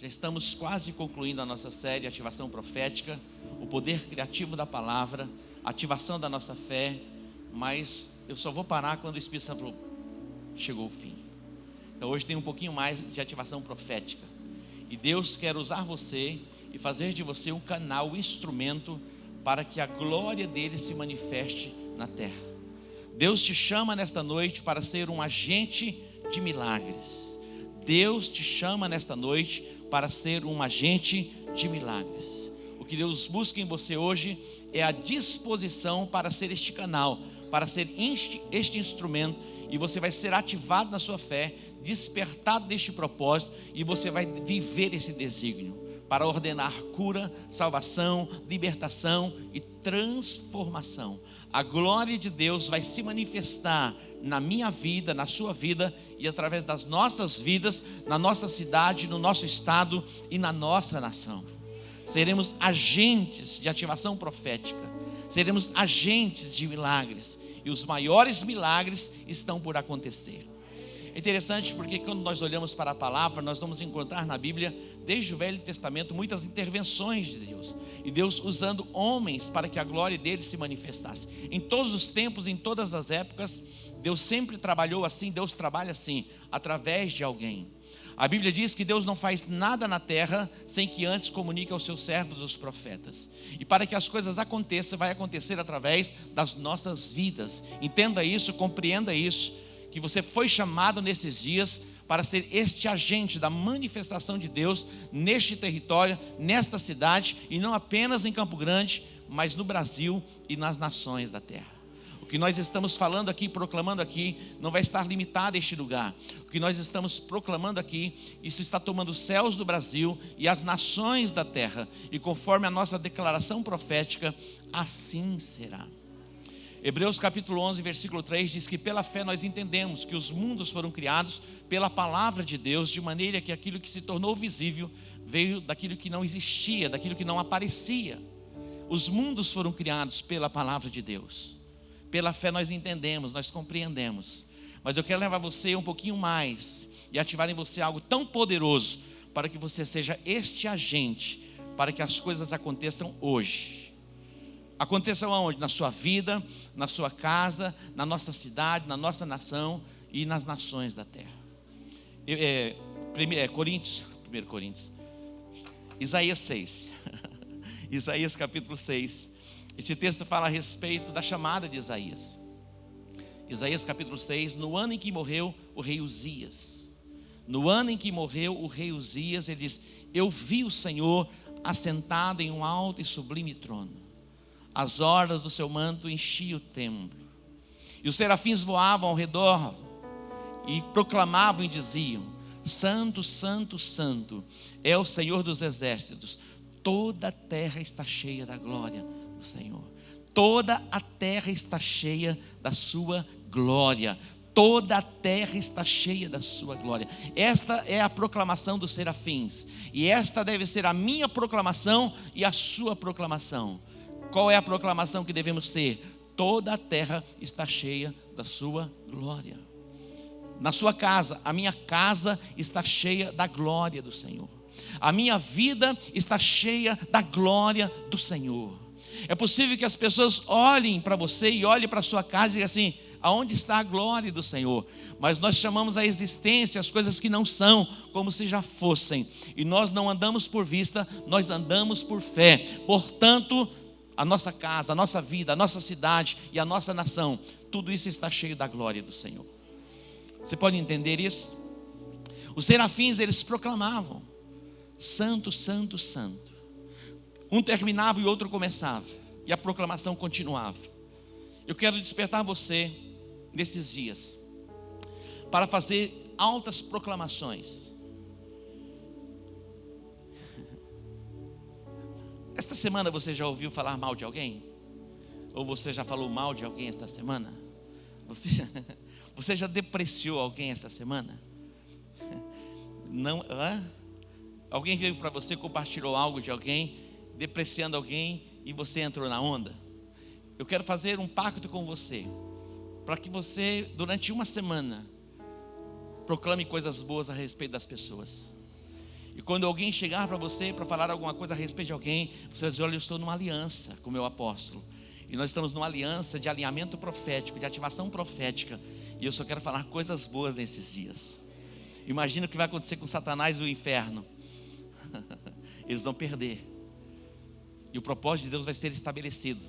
Já estamos quase concluindo a nossa série Ativação Profética, o poder criativo da palavra, ativação da nossa fé. Mas eu só vou parar quando o Espírito Santo falou, chegou o fim. Então hoje tem um pouquinho mais de ativação profética. E Deus quer usar você e fazer de você um canal, um instrumento para que a glória dele se manifeste na terra. Deus te chama nesta noite para ser um agente de milagres. Deus te chama nesta noite para ser um agente de milagres. O que Deus busca em você hoje é a disposição para ser este canal, para ser este instrumento, e você vai ser ativado na sua fé, despertado deste propósito, e você vai viver esse desígnio, para ordenar cura, salvação, libertação e transformação. A glória de Deus vai se manifestar na minha vida, na sua vida, e através das nossas vidas, na nossa cidade, no nosso estado e na nossa nação. Seremos agentes de ativação profética, seremos agentes de milagres, e os maiores milagres estão por acontecer. É interessante porque quando nós olhamos para a palavra, nós vamos encontrar na Bíblia, desde o Velho Testamento, muitas intervenções de Deus, e Deus usando homens para que a glória dele se manifestasse. Em todos os tempos, em todas as épocas, Deus sempre trabalhou assim, Deus trabalha assim, através de alguém. A Bíblia diz que Deus não faz nada na terra sem que antes comunique aos seus servos, os profetas. E para que as coisas aconteçam, vai acontecer através das nossas vidas. Entenda isso, compreenda isso, que você foi chamado nesses dias para ser este agente da manifestação de Deus neste território, nesta cidade, e não apenas em Campo Grande, mas no Brasil e nas nações da terra. O que nós estamos falando aqui, proclamando aqui, não vai estar limitado a este lugar. O que nós estamos proclamando aqui, isso está tomando os céus do Brasil e as nações da terra. E conforme a nossa declaração profética, assim será. Hebreus capítulo 11, versículo 3 diz que pela fé nós entendemos que os mundos foram criados pela palavra de Deus, de maneira que aquilo que se tornou visível veio daquilo que não existia, daquilo que não aparecia. Os mundos foram criados pela palavra de Deus. Pela fé nós entendemos, nós compreendemos. Mas eu quero levar você um pouquinho mais e ativar em você algo tão poderoso para que você seja este agente, para que as coisas aconteçam hoje. Aconteçam aonde? Na sua vida, na sua casa, na nossa cidade, na nossa nação e nas nações da terra. 1 Coríntios, Isaías 6. Isaías capítulo 6. Este texto fala a respeito da chamada de Isaías. Isaías capítulo 6, no ano em que morreu o rei Uzias. No ano em que morreu o rei Uzias, ele diz: eu vi o Senhor assentado em um alto e sublime trono. As orlas do seu manto enchiam o templo. E os serafins voavam ao redor e proclamavam e diziam: Santo, Santo, Santo é o Senhor dos exércitos. Toda a terra está cheia da glória do Senhor. Toda a terra está cheia da sua glória. Toda a terra está cheia da sua glória. Esta é a proclamação dos serafins. E esta deve ser a minha proclamação e a sua proclamação. Qual é a proclamação que devemos ter? Toda a terra está cheia da sua glória. Na sua casa, a minha casa está cheia da glória do Senhor. A minha vida está cheia da glória do Senhor. É possível que as pessoas olhem para você e olhem para a sua casa e digam assim: aonde está a glória do Senhor? Mas nós chamamos a existência as coisas que não são, como se já fossem. E nós não andamos por vista, nós andamos por fé. Portanto, a nossa casa, a nossa vida, a nossa cidade e a nossa nação, tudo isso está cheio da glória do Senhor. Você pode entender isso? Os serafins, eles proclamavam: Santo, Santo, Santo. Um terminava e o outro começava, e a proclamação continuava. Eu quero despertar você nesses dias para fazer altas proclamações. Esta semana você já ouviu falar mal de alguém? Ou você já falou mal de alguém esta semana? Você já depreciou alguém esta semana? Não, alguém veio para você, compartilhou algo de alguém, depreciando alguém, e você entrou na onda? Eu quero fazer um pacto com você, para que você, durante uma semana, proclame coisas boas a respeito das pessoas. E quando alguém chegar para você para falar alguma coisa a respeito de alguém, você vai dizer: olha, eu estou numa aliança com o meu apóstolo. E nós estamos numa aliança de alinhamento profético, de ativação profética. E eu só quero falar coisas boas nesses dias. Imagina o que vai acontecer com Satanás e o inferno. Eles vão perder. E o propósito de Deus vai ser estabelecido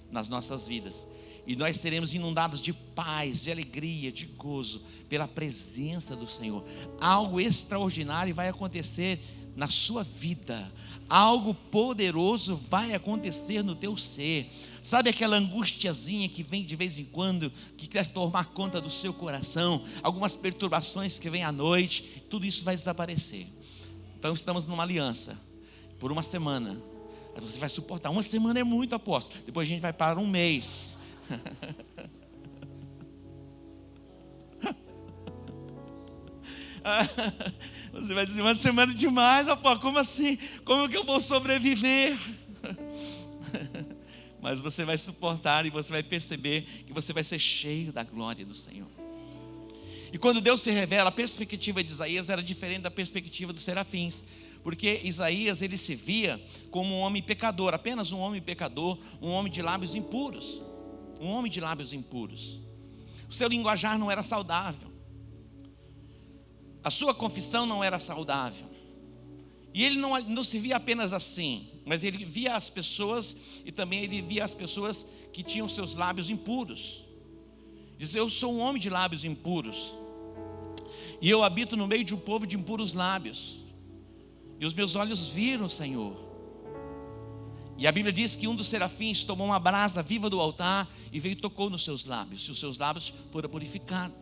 nas nossas vidas. E nós seremos inundados de paz, de alegria, de gozo, pela presença do Senhor. Algo extraordinário vai acontecer na sua vida. Algo poderoso vai acontecer no teu ser. Sabe aquela angustiazinha que vem de vez em quando, que quer tomar conta do seu coração? Algumas perturbações que vêm à noite, tudo isso vai desaparecer. Então estamos numa aliança, por uma semana. Você vai suportar, uma semana é muito, apóstolo. Depois a gente vai para um mês. Você vai dizer: uma semana demais, apóstolo, como assim? Como que eu vou sobreviver? Mas você vai suportar e você vai perceber que você vai ser cheio da glória do Senhor. E quando Deus se revela, a perspectiva de Isaías era diferente da perspectiva dos serafins. Porque Isaías, ele se via como um homem pecador, apenas um homem pecador, um homem de lábios impuros. Um homem de lábios impuros. O seu linguajar não era saudável. A sua confissão não era saudável. E ele não se via apenas assim, mas ele via as pessoas, e também ele via as pessoas que tinham seus lábios impuros. Diz: eu sou um homem de lábios impuros, e eu habito no meio de um povo de impuros lábios, e os meus olhos viram o Senhor. E a Bíblia diz que um dos serafins tomou uma brasa viva do altar e veio e tocou nos seus lábios, e os seus lábios foram purificados.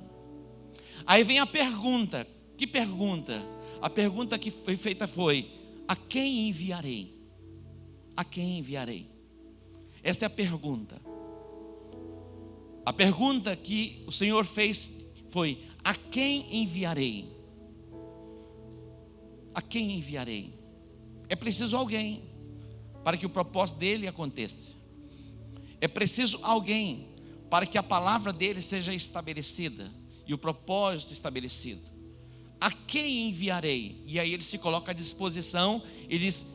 Aí vem a pergunta. Que pergunta? A pergunta que foi feita foi: a quem enviarei? A quem enviarei? Esta é a pergunta. A pergunta que o Senhor fez foi: a quem enviarei? A quem enviarei? É preciso alguém para que o propósito dele aconteça. É preciso alguém para que a palavra dele seja estabelecida e o propósito estabelecido. A quem enviarei? E aí ele se coloca à disposição e diz: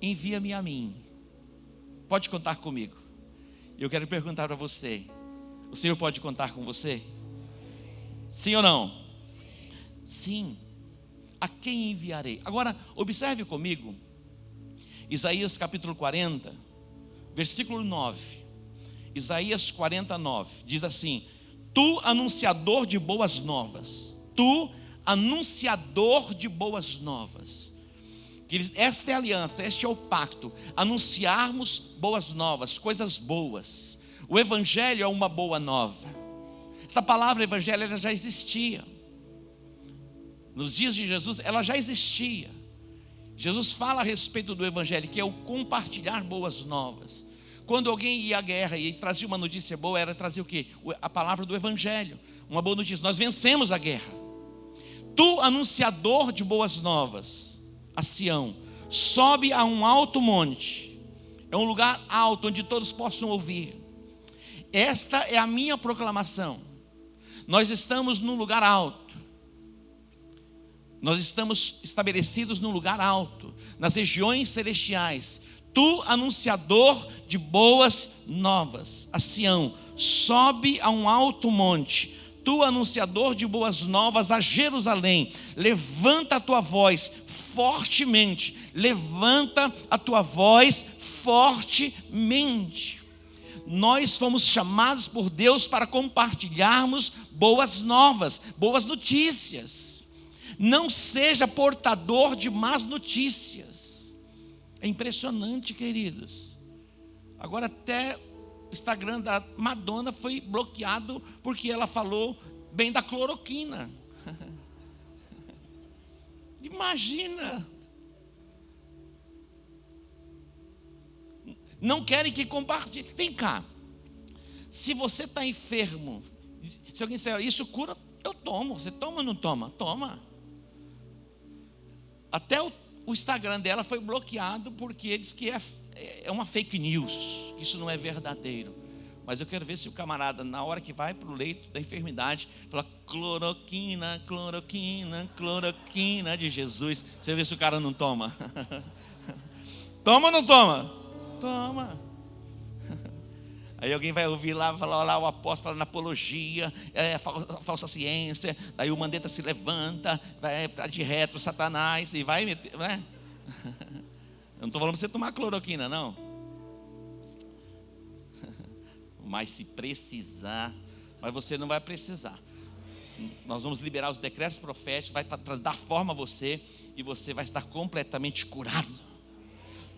envia-me a mim. Pode contar comigo. Eu quero perguntar para você: o Senhor pode contar com você? Sim ou não? Sim. A quem enviarei? Agora, observe comigo Isaías capítulo 40, versículo 9. Isaías 49 diz assim: tu, anunciador de boas novas, tu, anunciador de boas novas. Esta é a aliança, este é o pacto, anunciarmos boas novas, coisas boas. O Evangelho é uma boa nova. Esta palavra Evangelho, ela já existia. Nos dias de Jesus, ela já existia. Jesus fala a respeito do Evangelho, que é o compartilhar boas novas. Quando alguém ia à guerra e trazia uma notícia boa, era trazer o quê? A palavra do Evangelho, uma boa notícia: nós vencemos a guerra. Tu, anunciador de boas novas, a Sião, sobe a um alto monte. É um lugar alto, onde todos possam ouvir. Esta é a minha proclamação. Nós estamos num lugar alto. Nós estamos estabelecidos num lugar alto, nas regiões celestiais. Tu, anunciador de boas novas, a Sião, sobe a um alto monte. Tu, anunciador de boas novas, a Jerusalém, levanta a tua voz fortemente. Levanta a tua voz fortemente. Nós fomos chamados por Deus para compartilharmos boas novas, boas notícias. Não seja portador de más notícias. É impressionante, queridos. Agora até o Instagram da Madonna foi bloqueado porque ela falou bem da cloroquina. Imagina. Não querem que compartilhe. Vem cá. Se você está enfermo, se alguém disser: isso cura, eu tomo. Você toma ou não toma? Toma. Até o Instagram dela foi bloqueado porque diz que é uma fake news, que isso não é verdadeiro. Mas eu quero ver se o camarada, na hora que vai para o leito da enfermidade, fala cloroquina, cloroquina, cloroquina de Jesus. Você vê se o cara não toma. Toma ou não toma? Toma. Aí alguém vai ouvir lá, falar lá o apóstolo falando apologia, falsa ciência. Daí o Mandetta se levanta, vai estar de retro, Satanás, e vai meter, né? Eu não estou falando para você tomar cloroquina, não. Mas se precisar, mas você não vai precisar. Nós vamos liberar os decretos proféticos, vai dar forma a você, e você vai estar completamente curado.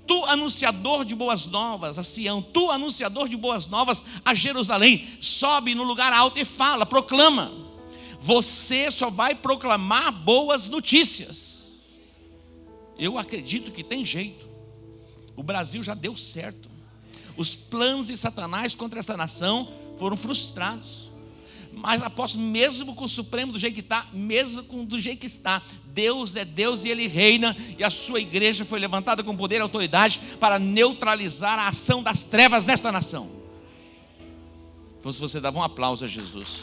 Tu, anunciador de boas novas a Sião, tu, anunciador de boas novas a Jerusalém, sobe no lugar alto e fala, proclama. Você só vai proclamar boas notícias. Eu acredito que tem jeito. O Brasil já deu certo. Os planos de Satanás contra esta nação foram frustrados. Mas apóstolo, mesmo com o Supremo do jeito que está, mesmo com do jeito que está, Deus é Deus e Ele reina, e a sua igreja foi levantada com poder e autoridade para neutralizar a ação das trevas nesta nação. Então, se você dava um aplauso a Jesus.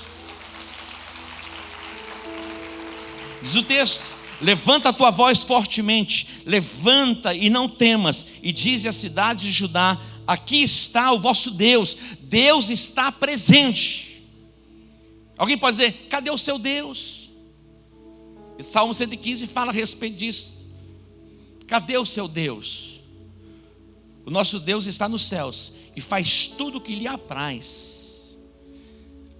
Diz o texto: levanta a tua voz fortemente, levanta e não temas, e dize à cidade de Judá: aqui está o vosso Deus. Deus está presente. Alguém pode dizer: cadê o seu Deus? E Salmo 115 fala a respeito disso. Cadê o seu Deus? O nosso Deus está nos céus e faz tudo o que lhe apraz.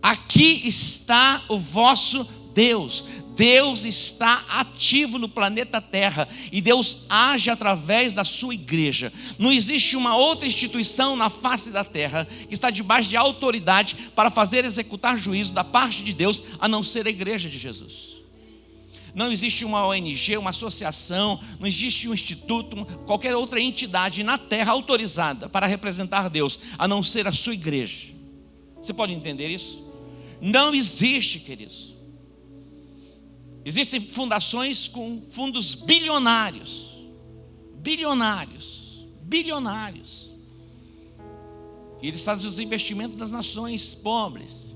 Aqui está o vosso Deus. Deus está ativo no planeta Terra, e Deus age através da sua igreja. Não existe uma outra instituição na face da terra que está debaixo de autoridade para fazer executar juízo da parte de Deus, a não ser a igreja de Jesus. Não existe uma ONG, uma associação, não existe um instituto, qualquer outra entidade na terra autorizada para representar Deus, a não ser a sua igreja. Você pode entender isso? Não existe, queridos. Existem fundações com fundos bilionários. E eles fazem os investimentos das nações pobres.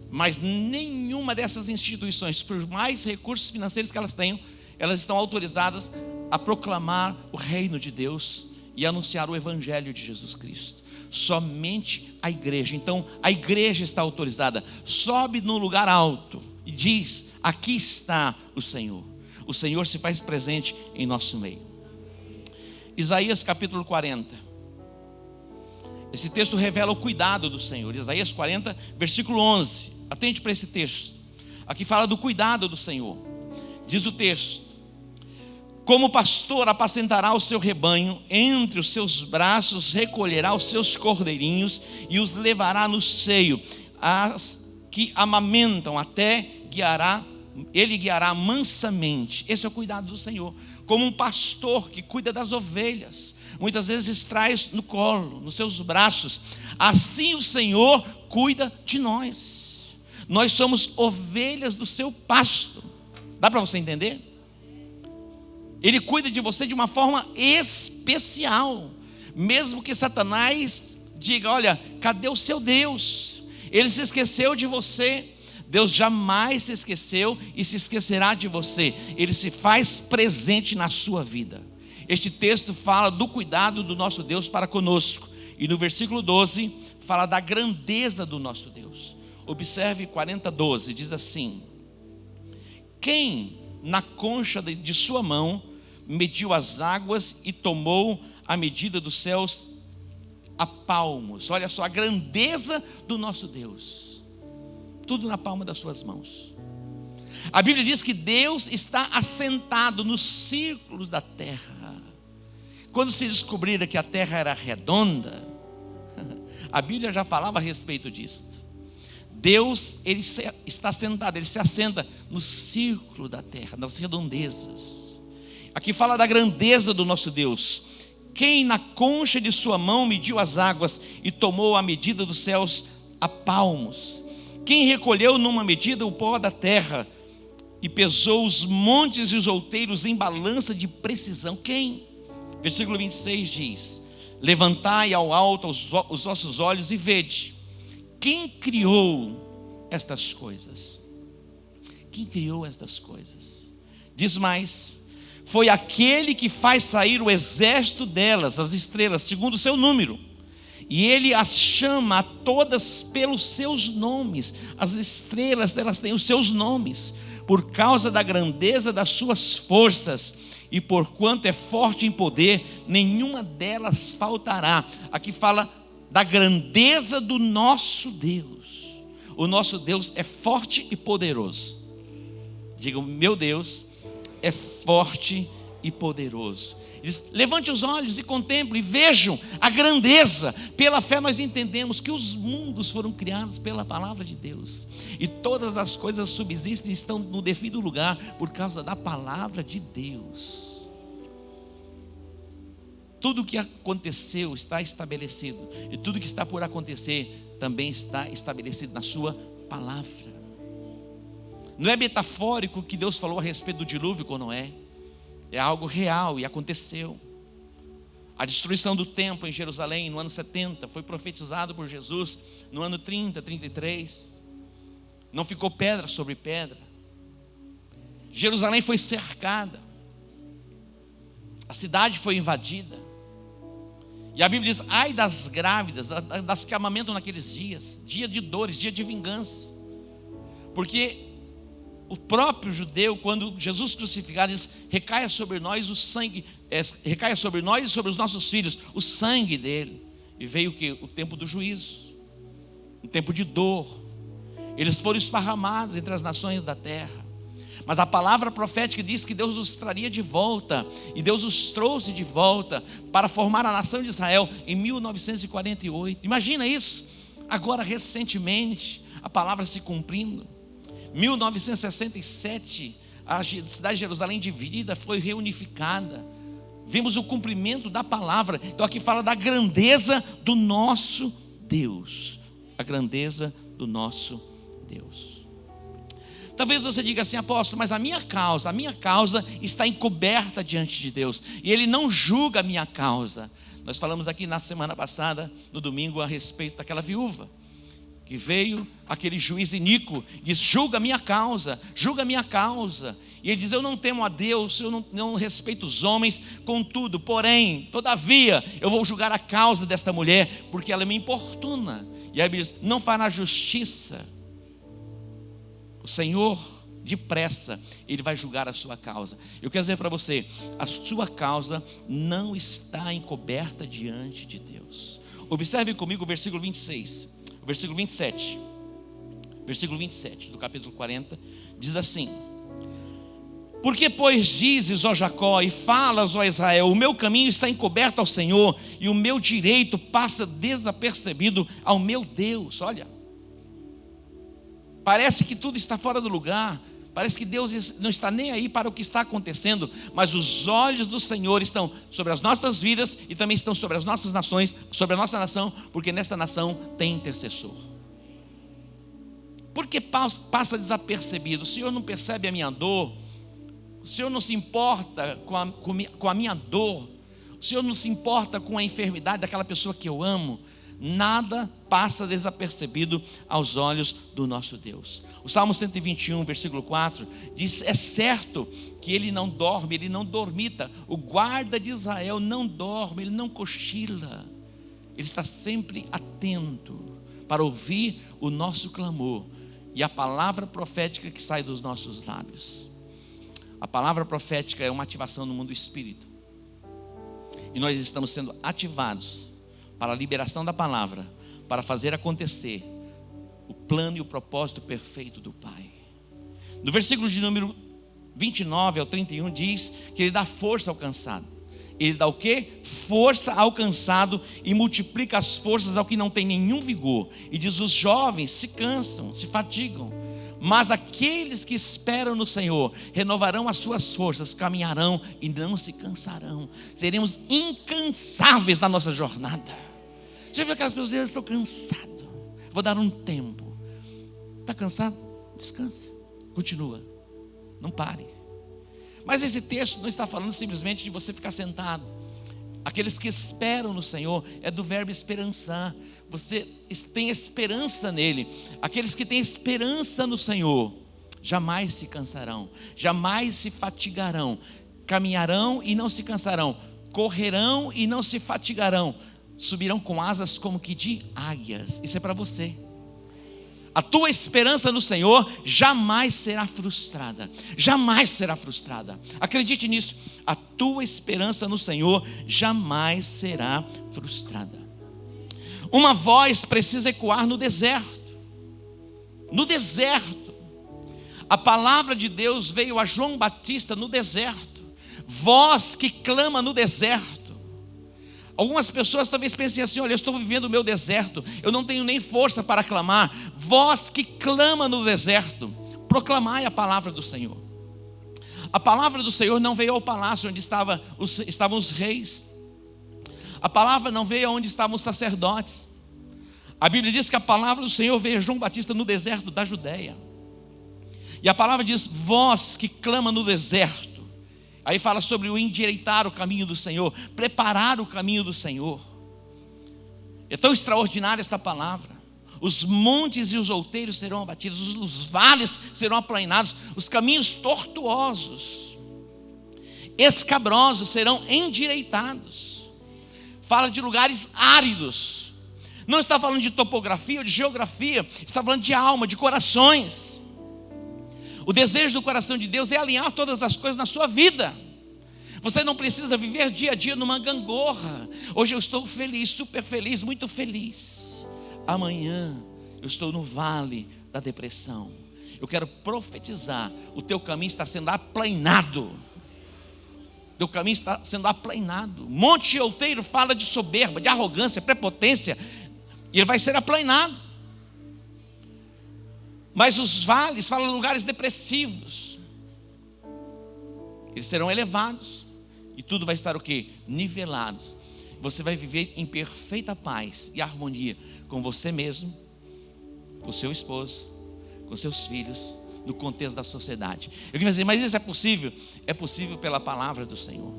Mas nenhuma dessas instituições, por mais recursos financeiros que elas tenham, elas estão autorizadas a proclamar o reino de Deus e anunciar o evangelho de Jesus Cristo. Somente a igreja. Então a igreja está autorizada. Sobe no lugar alto e diz: aqui está o Senhor. O Senhor se faz presente em nosso meio. Isaías capítulo 40. Esse texto revela o cuidado do Senhor. Isaías 40, versículo 11. Atente para esse texto. Aqui fala do cuidado do Senhor. Diz o texto: como pastor apacentará o seu rebanho, entre os seus braços recolherá os seus cordeirinhos e os levará no seio, as que amamentam até ele guiará mansamente. Esse é o cuidado do Senhor. Como um pastor que cuida das ovelhas, muitas vezes traz no colo, nos seus braços, assim o Senhor cuida de nós. Nós somos ovelhas do seu pasto. Dá para você entender? Ele cuida de você de uma forma especial. Mesmo que Satanás diga: olha, cadê o seu Deus? Ele se esqueceu de você. Deus jamais se esqueceu e se esquecerá de você. Ele se faz presente na sua vida. Este texto fala do cuidado do nosso Deus para conosco. E no versículo 12 fala da grandeza do nosso Deus. Observe 40:12, diz assim: quem na concha de sua mão mediu as águas e tomou a medida dos céus a palmos. Olha só a grandeza do nosso Deus. Tudo na palma das suas mãos. A Bíblia diz que Deus está assentado nos círculos da terra. Quando se descobriram que a terra era redonda, a Bíblia já falava a respeito disso. Deus, ele está sentado, ele se assenta no círculo da terra, nas redondezas. Aqui fala da grandeza do nosso Deus. Quem na concha de sua mão mediu as águas e tomou a medida dos céus a palmos? Quem recolheu numa medida o pó da terra e pesou os montes e os outeiros em balança de precisão? Quem? Versículo 26 diz: levantai ao alto os vossos olhos e vede, quem criou estas coisas? Quem criou estas coisas? Diz mais, foi aquele que faz sair o exército delas, as estrelas, segundo o seu número, e ele as chama a todas pelos seus nomes. As estrelas, elas têm os seus nomes, por causa da grandeza das suas forças, e porquanto é forte em poder, nenhuma delas faltará. Aqui fala da grandeza do nosso Deus. O nosso Deus é forte e poderoso. Diga, meu Deus é forte e poderoso. Diz, levante os olhos e contemple, e vejam a grandeza. Pela fé nós entendemos que os mundos foram criados pela palavra de Deus, e todas as coisas subsistem e estão no devido lugar por causa da palavra de Deus. Tudo o que aconteceu está estabelecido, e tudo que está por acontecer também está estabelecido na sua palavra. Não é metafórico que Deus falou a respeito do dilúvio com Noé. É algo real e aconteceu. A destruição do templo em Jerusalém no ano 70 foi profetizado por Jesus no ano 30, 33. Não ficou pedra sobre pedra. Jerusalém foi cercada. A cidade foi invadida. E a Bíblia diz, ai das grávidas, das que amamentam naqueles dias, dia de dores, dia de vingança. Porque o próprio judeu, quando Jesus crucificado, diz, recaia sobre nós o sangue, recaia sobre nós e sobre os nossos filhos o sangue dele. E veio o que? O tempo do juízo, um tempo de dor. Eles foram esparramados entre as nações da terra. Mas a palavra profética diz que Deus os traria de volta, e Deus os trouxe de volta para formar a nação de Israel em 1948. Imagina isso, agora recentemente, a palavra se cumprindo. 1967, a cidade de Jerusalém dividida foi reunificada. Vimos o cumprimento da palavra. Então aqui fala da grandeza do nosso Deus. A grandeza do nosso Deus. Talvez você diga assim, apóstolo, mas a minha causa está encoberta diante de Deus, e Ele não julga a minha causa. Nós falamos aqui na semana passada, no domingo, a respeito daquela viúva que veio, aquele juiz iníquo, diz, julga a minha causa. E ele diz, eu não temo a Deus, eu não respeito os homens, contudo, porém, todavia, eu vou julgar a causa desta mulher, porque ela me importuna. E aí ele diz, não fará justiça. O Senhor, depressa, Ele vai julgar a sua causa. Eu quero dizer para você, a sua causa não está encoberta diante de Deus. Observe comigo o versículo 26. Versículo 27, do capítulo 40, diz assim, porque pois dizes, ó Jacó, e falas, ó Israel, o meu caminho está encoberto ao Senhor, e o meu direito passa desapercebido ao meu Deus. Olha, parece que tudo está fora do lugar, parece que Deus não está nem aí para o que está acontecendo, mas os olhos do Senhor estão sobre as nossas vidas e também estão sobre as nossas nações, sobre a nossa nação, porque nesta nação tem intercessor. Por que passa desapercebido? O Senhor não percebe a minha dor? O Senhor não se importa com a minha dor? O Senhor não se importa com a enfermidade daquela pessoa que eu amo? Nada passa desapercebido aos olhos do nosso Deus. O Salmo 121, versículo 4 diz, é certo que Ele não dorme, Ele não dormita. O guarda de Israel não dorme, Ele não cochila. Ele está sempre atento para ouvir o nosso clamor e a palavra profética que sai dos nossos lábios. A palavra profética é uma ativação no mundo espírito, e nós estamos sendo ativados para a liberação da palavra, para fazer acontecer o plano e o propósito perfeito do Pai. No versículo de número 29 ao 31 diz que Ele dá força ao cansado. Ele dá o quê? Força ao cansado, e multiplica as forças ao que não tem nenhum vigor. E diz, os jovens se cansam, se fatigam, mas aqueles que esperam no Senhor renovarão as suas forças, caminharão e não se cansarão. Seremos incansáveis na nossa jornada. Já viu aquelas pessoas que estão cansadas? Vou dar um tempo. Está cansado? Descansa. Continua. Não pare. Mas esse texto não está falando simplesmente de você ficar sentado. Aqueles que esperam no Senhor, é do verbo esperançar. Você tem esperança nele. Aqueles que têm esperança no Senhor jamais se cansarão, jamais se fatigarão. Caminharão e não se cansarão, correrão e não se fatigarão, subirão com asas como que de águias. Isso é para você. A tua esperança no Senhor jamais será frustrada. Jamais será frustrada. Acredite nisso. A tua esperança no Senhor jamais será frustrada. Uma voz precisa ecoar no deserto. No deserto. A palavra de Deus veio a João Batista no deserto. Voz que clama no deserto. Algumas pessoas talvez pensem assim: olha, eu estou vivendo o meu deserto, eu não tenho nem força para clamar. Voz que clama no deserto, proclamai a palavra do Senhor. A palavra do Senhor não veio ao palácio onde estavam os reis. A palavra não veio onde estavam os sacerdotes. A Bíblia diz que a palavra do Senhor veio a João Batista no deserto da Judeia. E a palavra diz: voz que clama no deserto. Aí fala sobre o endireitar o caminho do Senhor, preparar o caminho do Senhor. É tão extraordinária esta palavra. Os montes e os outeiros serão abatidos, os vales serão aplainados, os caminhos tortuosos, escabrosos serão endireitados. Fala de lugares áridos. Não está falando de topografia ou de geografia, está falando de alma, de corações. O desejo do coração de Deus é alinhar todas as coisas na sua vida. Você não precisa viver dia a dia numa gangorra. Hoje eu estou feliz, super feliz, muito feliz. Amanhã eu estou no vale da depressão. Eu quero profetizar: o teu caminho está sendo aplainado. O teu caminho está sendo aplainado. Monte outeiro fala de soberba, de arrogância, prepotência, e ele vai ser aplainado. Mas os vales falam de lugares depressivos. Eles serão elevados. E tudo vai estar o quê? Nivelados. Você vai viver em perfeita paz e harmonia com você mesmo, com seu esposo, com seus filhos, no contexto da sociedade. Eu queria dizer, mas isso é possível? É possível pela palavra do Senhor.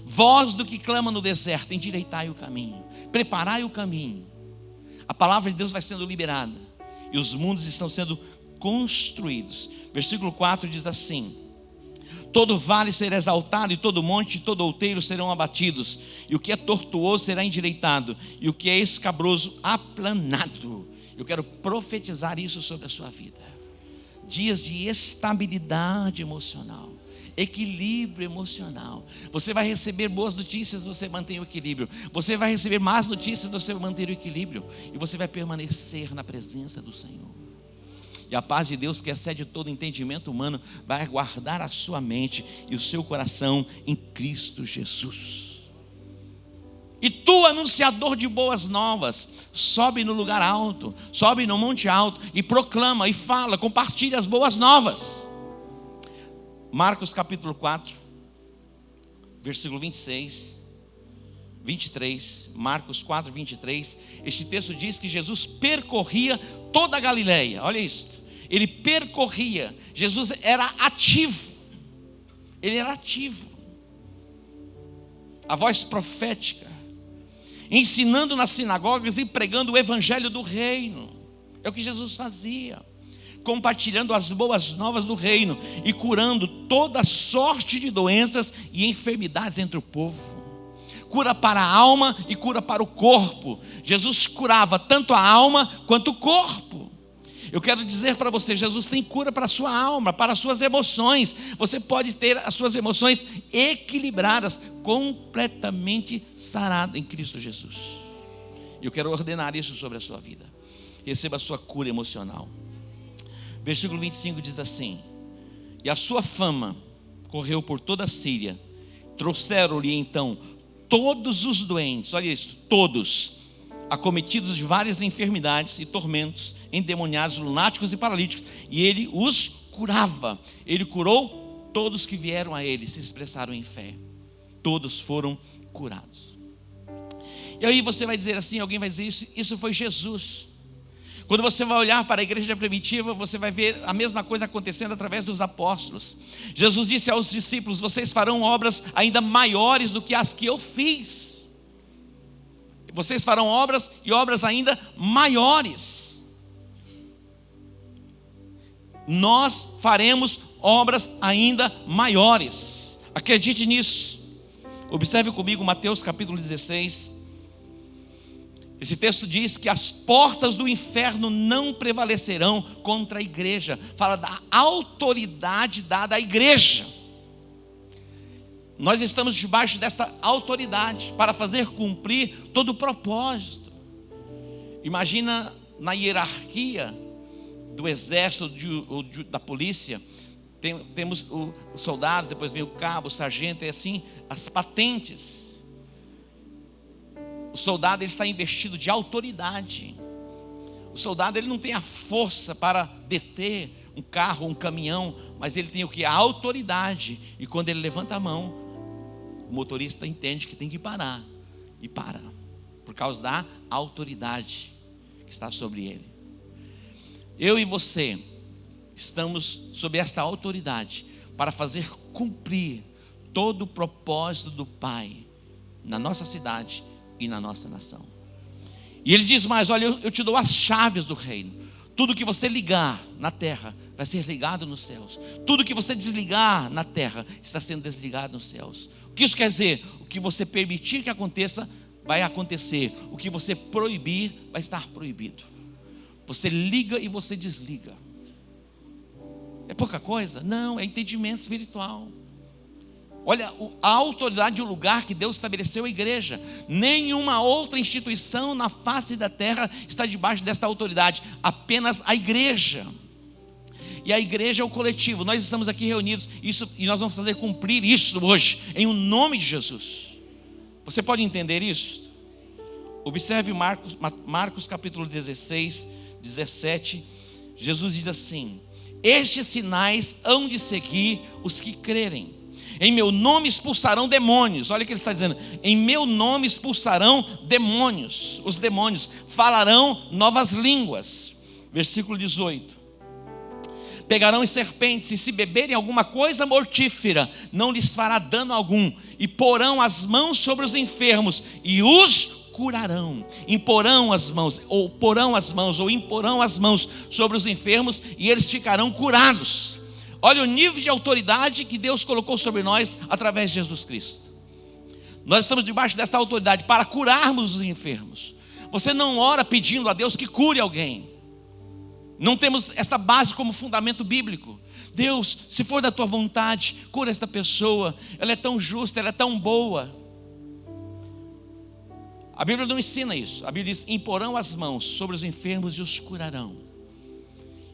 Voz do que clama no deserto: endireitai o caminho, preparai o caminho. A palavra de Deus vai sendo liberada. E os mundos estão sendo construídos. Versículo 4 diz assim: todo vale será exaltado, e todo monte e todo outeiro serão abatidos, e o que é tortuoso será endireitado, e o que é escabroso aplanado. Eu quero profetizar isso sobre a sua vida. Dias de estabilidade emocional, equilíbrio emocional. Você vai receber boas notícias, você mantém o equilíbrio. Você vai receber más notícias, você vai manter o equilíbrio. E você vai permanecer na presença do Senhor. E a paz de Deus, que excede todo entendimento humano, vai guardar a sua mente e o seu coração em Cristo Jesus. E tu, anunciador de boas novas, sobe no lugar alto, sobe no monte alto e proclama e fala, compartilha as boas novas. Marcos capítulo 4, versículo 26, 23, Marcos 4, 23, este texto diz que Jesus percorria toda a Galileia. Olha isso, ele percorria, Jesus era ativo, ele era ativo, a voz profética, ensinando nas sinagogas e pregando o evangelho do reino. É o que Jesus fazia, compartilhando as boas novas do reino e curando toda sorte de doenças e enfermidades entre o povo. Cura para a alma e cura para o corpo. Jesus curava tanto a alma quanto o corpo. Eu quero dizer para você, Jesus tem cura para a sua alma, para as suas emoções. Você pode ter as suas emoções equilibradas, completamente sarado em Cristo Jesus. Eu quero ordenar isso sobre a sua vida. Receba a sua cura emocional. Versículo 25 diz assim: e a sua fama correu por toda a Síria. Trouxeram-lhe então todos os doentes, olha isso, todos, acometidos de várias enfermidades e tormentos, endemoniados, lunáticos e paralíticos, e ele os curava. Ele curou todos que vieram a ele, se expressaram em fé. Todos foram curados. E aí você vai dizer assim, alguém vai dizer, isso foi Jesus. Quando você vai olhar para a igreja primitiva, você vai ver a mesma coisa acontecendo através dos apóstolos. Jesus disse aos discípulos: vocês farão obras ainda maiores do que as que eu fiz. Vocês farão obras e obras ainda maiores. Nós faremos obras ainda maiores. Acredite nisso. Observe comigo Mateus capítulo 16. Esse texto diz que as portas do inferno não prevalecerão contra a igreja. Fala da autoridade dada à igreja. Nós estamos debaixo desta autoridade para fazer cumprir todo o propósito. Imagina na hierarquia do exército ou da polícia, temos os soldados, depois vem o cabo, o sargento, e assim as patentes. O soldado, ele está investido de autoridade. O soldado, ele não tem a força para deter um carro, um caminhão, mas ele tem o que? A autoridade. E quando ele levanta a mão, o motorista entende que tem que parar, e para, por causa da autoridade que está sobre ele. Eu e você estamos sob esta autoridade para fazer cumprir todo o propósito do Pai na nossa cidade e na nossa nação. E ele diz mais: olha, eu te dou as chaves do reino. Tudo que você ligar na terra vai ser ligado nos céus. Tudo que você desligar na terra está sendo desligado nos céus. O que isso quer dizer? O que você permitir que aconteça, vai acontecer. O que você proibir, vai estar proibido. Você liga e você desliga. É pouca coisa? Não, é entendimento espiritual. Olha a autoridade e o lugar que Deus estabeleceu a igreja. Nenhuma outra instituição na face da terra está debaixo desta autoridade, apenas a igreja. E a igreja é o coletivo. Nós estamos aqui reunidos e nós vamos fazer cumprir isso hoje, em o nome de Jesus. Você pode entender isso? Observe Marcos capítulo 16, 17. Jesus diz assim: estes sinais hão de seguir os que crerem. Em meu nome expulsarão demônios. Olha o que ele está dizendo: em meu nome expulsarão demônios. Os demônios falarão novas línguas. Versículo 18: pegarão em serpentes, e se beberem alguma coisa mortífera, não lhes fará dano algum. E porão as mãos sobre os enfermos, e os curarão. Imporão as mãos, ou imporão as mãos sobre os enfermos, e eles ficarão curados. Olha o nível de autoridade que Deus colocou sobre nós através de Jesus Cristo. Nós estamos debaixo desta autoridade para curarmos os enfermos. Você não ora pedindo a Deus que cure alguém. Não temos esta base como fundamento bíblico. Deus, se for da tua vontade, cura esta pessoa. Ela é tão justa, ela é tão boa. A Bíblia não ensina isso. A Bíblia diz: imporão as mãos sobre os enfermos e os curarão.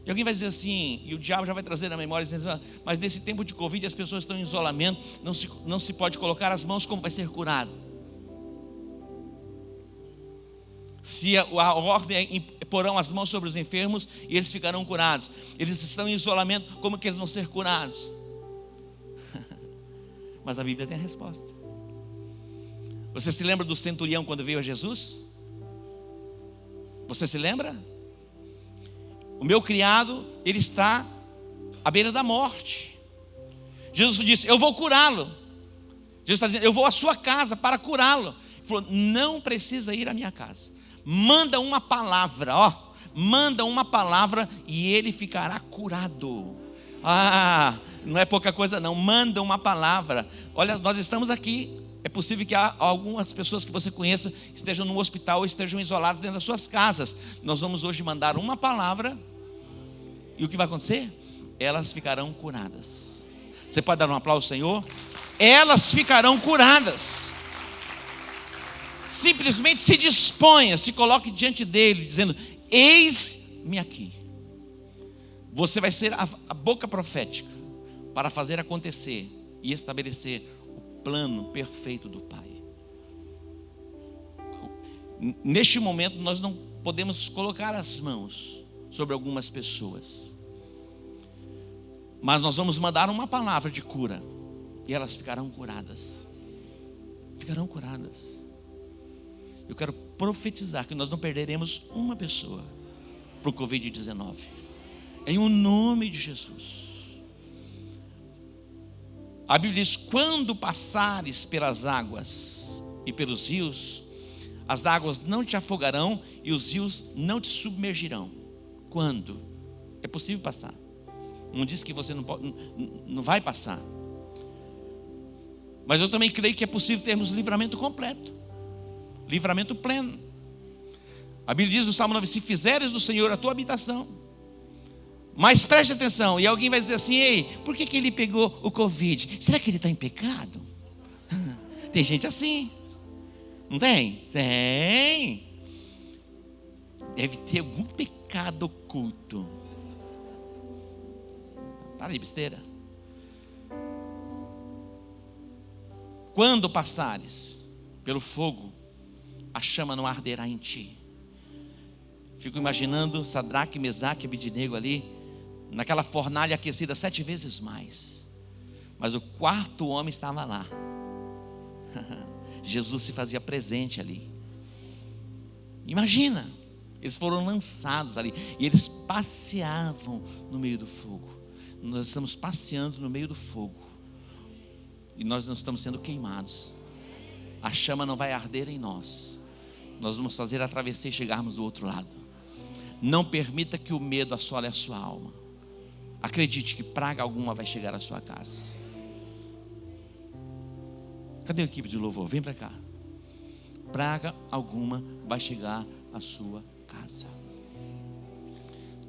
E alguém vai dizer assim, e o diabo já vai trazer na memória, dizendo: mas nesse tempo de Covid as pessoas estão em isolamento, não se pode colocar as mãos, como vai ser curado? Se a ordem é: porão as mãos sobre os enfermos e eles ficarão curados. Eles estão em isolamento, como que eles vão ser curados? Mas a Bíblia tem a resposta. Você se lembra do centurião quando veio a Jesus? Você se lembra? O meu criado, ele está à beira da morte. Jesus disse: eu vou curá-lo. Jesus está dizendo: eu vou à sua casa para curá-lo. Ele falou: não precisa ir à minha casa. Manda uma palavra, manda uma palavra e ele ficará curado. Ah, não é pouca coisa não, manda uma palavra. Olha, nós estamos aqui. É possível que algumas pessoas que você conheça estejam no hospital ou estejam isoladas dentro das suas casas. Nós vamos hoje mandar uma palavra e o que vai acontecer? Elas ficarão curadas. Você pode dar um aplauso ao Senhor? Elas ficarão curadas. Simplesmente se disponha, se coloque diante dele, dizendo: eis-me aqui. Você vai ser a boca profética para fazer acontecer e estabelecer plano perfeito do Pai. Neste momento nós não podemos colocar as mãos sobre algumas pessoas, mas nós vamos mandar uma palavra de cura e elas ficarão curadas. Ficarão curadas. Eu quero profetizar que nós não perderemos uma pessoa para o Covid-19. Em o nome de Jesus. A Bíblia diz: quando passares pelas águas e pelos rios, as águas não te afogarão e os rios não te submergirão. Quando? É possível passar. Não diz que você não vai passar. Mas eu também creio que é possível termos livramento completo, livramento pleno. A Bíblia diz no Salmo 9: se fizeres do Senhor a tua habitação. Mas preste atenção, e alguém vai dizer assim: ei, por que ele pegou o Covid? Será que ele está em pecado? Tem gente assim, não tem? Tem. Deve ter algum pecado oculto. Para de besteira. Quando passares pelo fogo, a chama não arderá em ti. Fico imaginando Sadraque, Mesaque e Abednego ali, naquela fornalha aquecida 7 vezes mais. Mas o quarto homem estava lá. Jesus se fazia presente ali. Imagina, eles foram lançados ali e eles passeavam no meio do fogo. Nós estamos passeando no meio do fogo e nós não estamos sendo queimados. A chama não vai arder em nós. Nós vamos fazer a travessia e chegarmos do outro lado. Não permita que o medo assole a sua alma. Acredite que praga alguma vai chegar à sua casa. Cadê a equipe de louvor? Vem para cá. Praga alguma vai chegar à sua casa.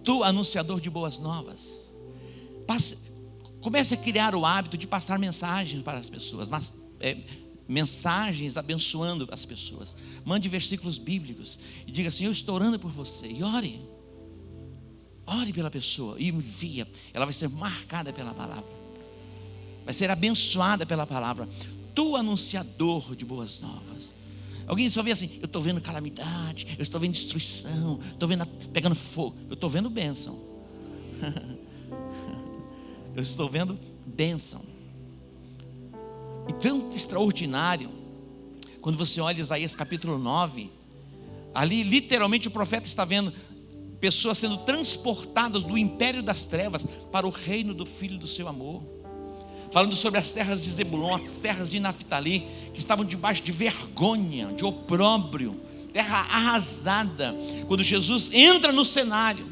Tu, anunciador de boas novas, comece a criar o hábito de passar mensagens para as pessoas, mensagens abençoando as pessoas. Mande versículos bíblicos e diga assim: eu estou orando por você. E ore pela pessoa e envia. Ela vai ser marcada pela palavra, vai ser abençoada pela palavra. Tu, anunciador de boas novas. Alguém só vê assim: eu estou vendo calamidade, eu estou vendo destruição, estou vendo pegando fogo. Eu estou vendo bênção. Eu estou vendo bênção. E tão extraordinário, quando você olha Isaías capítulo 9, ali literalmente o profeta está vendo pessoas sendo transportadas do império das trevas para o reino do Filho do seu amor. Falando sobre as terras de Zebulon, as terras de Naftali, que estavam debaixo de vergonha, de opróbrio, terra arrasada. Quando Jesus entra no cenário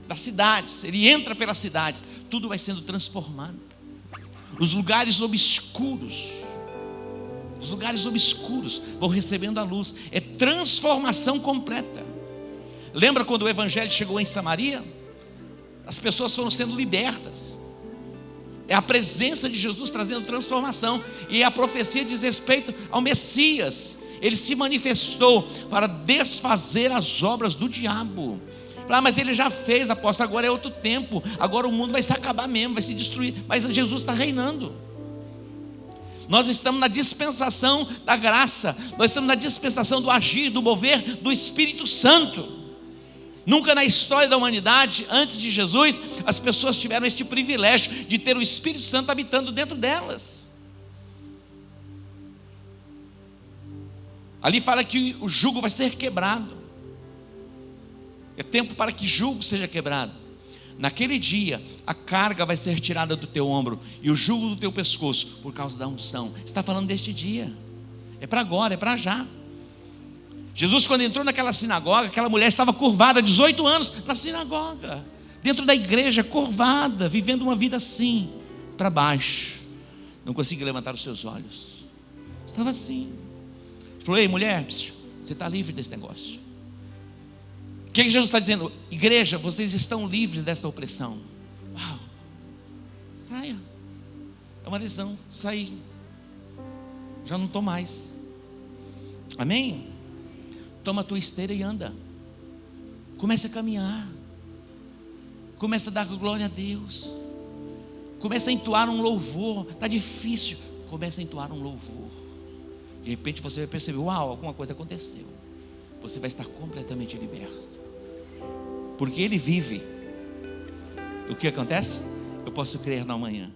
das cidades, ele entra pelas cidades, tudo vai sendo transformado. Os lugares obscuros vão recebendo a luz. É transformação completa. Lembra quando o evangelho chegou em Samaria? As pessoas foram sendo libertas. É a presença de Jesus trazendo transformação. E a profecia diz respeito ao Messias. Ele se manifestou para desfazer as obras do diabo. Mas ele já fez, apóstolo, agora é outro tempo. Agora o mundo vai se acabar mesmo, vai se destruir. Mas Jesus está reinando. Nós estamos na dispensação da graça. Nós estamos na dispensação do agir, do mover do Espírito Santo. Nunca na história da humanidade, antes de Jesus, as pessoas tiveram este privilégio de ter o Espírito Santo habitando dentro delas. Ali fala que o jugo vai ser quebrado. É tempo para que jugo seja quebrado. Naquele dia, a carga vai ser tirada do teu ombro e o jugo do teu pescoço, por causa da unção. Está falando deste dia. É para agora, é para já. Jesus, quando entrou naquela sinagoga, aquela mulher estava curvada, 18 anos, na sinagoga, dentro da igreja, curvada, vivendo uma vida assim, para baixo, não conseguia levantar os seus olhos, estava assim. Ele falou: ei, mulher, você está livre desse negócio. O que Jesus está dizendo? Igreja, vocês estão livres desta opressão. Uau, saia, é uma decisão, sair, já não estou mais, amém? Toma a tua esteira e anda. Comece a caminhar. Comece a dar glória a Deus. Comece a entoar um louvor. Está difícil. Comece a entoar um louvor. De repente você vai perceber: uau, alguma coisa aconteceu. Você vai estar completamente liberto. Porque Ele vive. O que acontece? Eu posso crer na manhã.